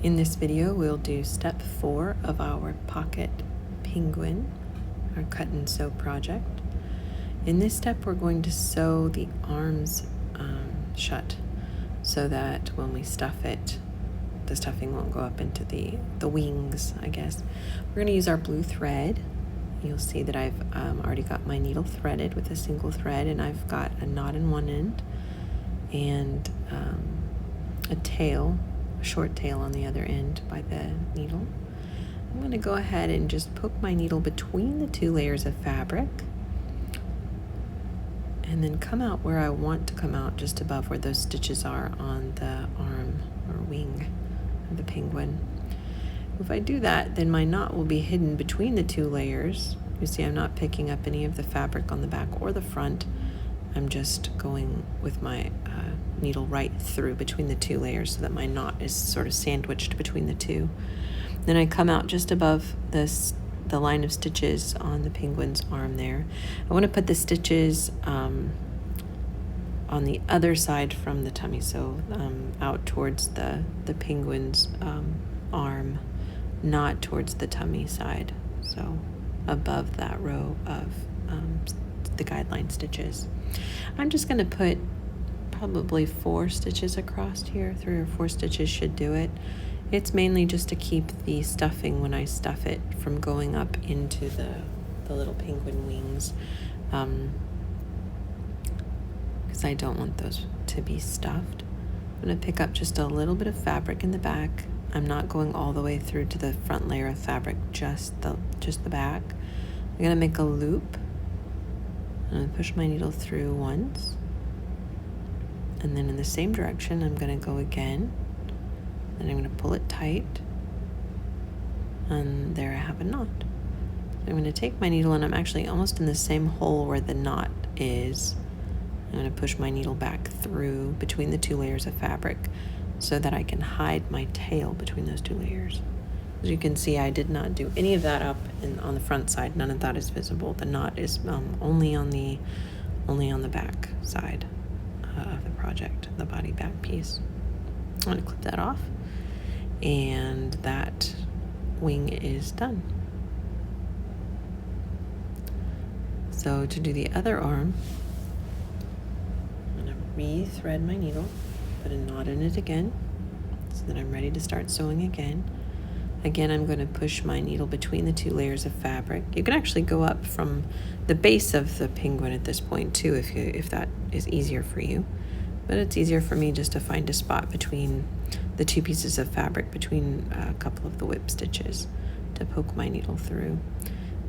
In this video, we'll do step 4 of our pocket penguin, our cut and sew project. In this step, we're going to sew the arms shut so that when we stuff it, the stuffing won't go up into the wings, I guess. We're going to use our blue thread. You'll see that I've already got my needle threaded with a single thread, and I've got a knot in one end and a tail, a short tail on the other end by the needle. I'm going to go ahead and just poke my needle between the 2 layers of fabric and then come out where I want to come out, just above where those stitches are on the arm or wing of the penguin. If I do that, then my knot will be hidden between the 2 layers. You see I'm not picking up any of the fabric on the back or the front. I'm just going with my needle right through between the 2 layers so that my knot is sort of sandwiched between the 2. Then I come out just above the line of stitches on the penguin's arm there. I want to put the stitches on the other side from the tummy, so out towards the penguin's arm, not towards the tummy side, so above that row of the guideline stitches. I'm just going to put probably 4 stitches across here. 3 or 4 stitches should do it. It's mainly just to keep the stuffing, when I stuff it, from going up into the little penguin wings, because I don't want those to be stuffed. I'm going to pick up just a little bit of fabric in the back. I'm not going all the way through to the front layer of fabric, just the back. I'm going to make a loop. I'm going to push my needle through once, and then in the same direction I'm going to go again, and I'm going to pull it tight, and there I have a knot. I'm going to take my needle, and I'm actually almost in the same hole where the knot is. I'm going to push my needle back through between the 2 layers of fabric so that I can hide my tail between those 2 layers. As you can see, I did not do any of that up on the front side. None of that is visible. The knot is only on the back side of the project, the body back piece. I'm going to clip that off, and that wing is done. So to do the other arm, I'm going to re-thread my needle, put a knot in it again, so that I'm ready to start sewing again. Again, I'm going to push my needle between the 2 layers of fabric. You can actually go up from the base of the penguin at this point too, if that is easier for you. But it's easier for me just to find a spot between the 2 pieces of fabric, between a couple of the whip stitches, to poke my needle through.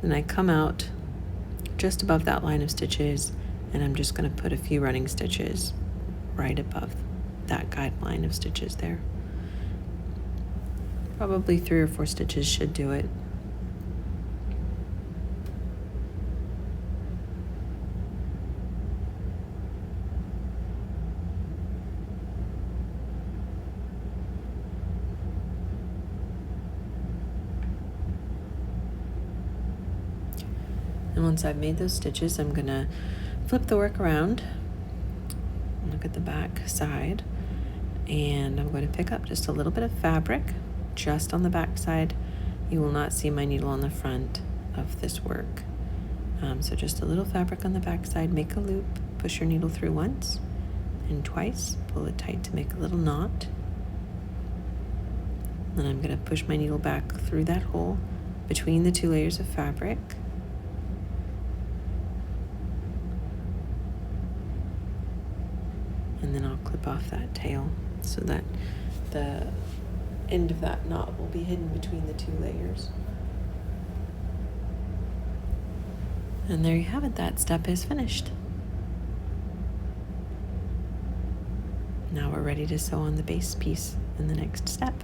Then I come out just above that line of stitches, and I'm just going to put a few running stitches right above that guideline of stitches there. Probably 3 or 4 stitches should do it. And once I've made those stitches, I'm going to flip the work around, look at the back side, and I'm going to pick up just a little bit of fabric just on the back side. You will not see my needle on the front of this work. So just a little fabric on the back side, make a loop, push your needle through once and twice, pull it tight to make a little knot. Then I'm going to push my needle back through that hole between the 2 layers of fabric. And then I'll clip off that tail so that the end of that knot will be hidden between the 2 layers. And there you have it. That step is finished. Now we're ready to sew on the base piece in the next step.